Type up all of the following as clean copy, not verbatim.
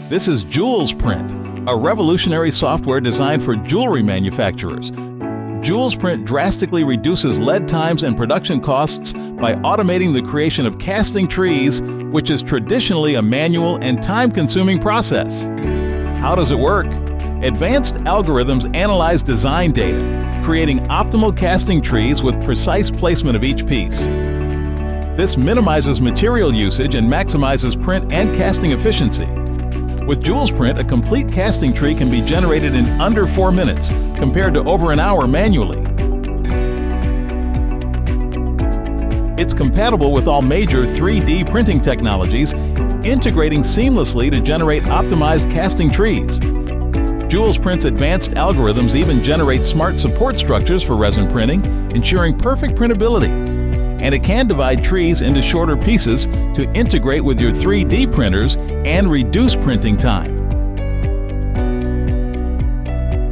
This is JewelsPrint, a revolutionary software designed for jewelry manufacturers. JewelsPrint drastically reduces lead times and production costs by automating the creation of casting trees, which is traditionally a manual and time-consuming process. How does it work? Advanced algorithms analyze design data, creating optimal casting trees with precise placement of each piece. This minimizes material usage and maximizes print and casting efficiency. With JewelsPrint, a complete casting tree can be generated in under 4 minutes, compared to over an hour manually. It's compatible with all major 3D printing technologies, integrating seamlessly to generate optimized casting trees. JewelsPrint's advanced algorithms even generate smart support structures for resin printing, ensuring perfect printability. And it can divide trees into shorter pieces to integrate with your 3D printers and reduce printing time.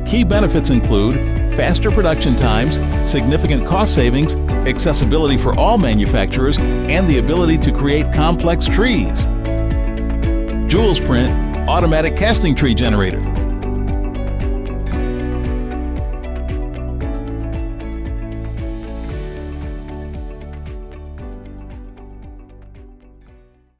Key benefits include faster production times, significant cost savings, accessibility for all manufacturers, and the ability to create complex trees. JewelsPrint Automatic Casting Tree Generator.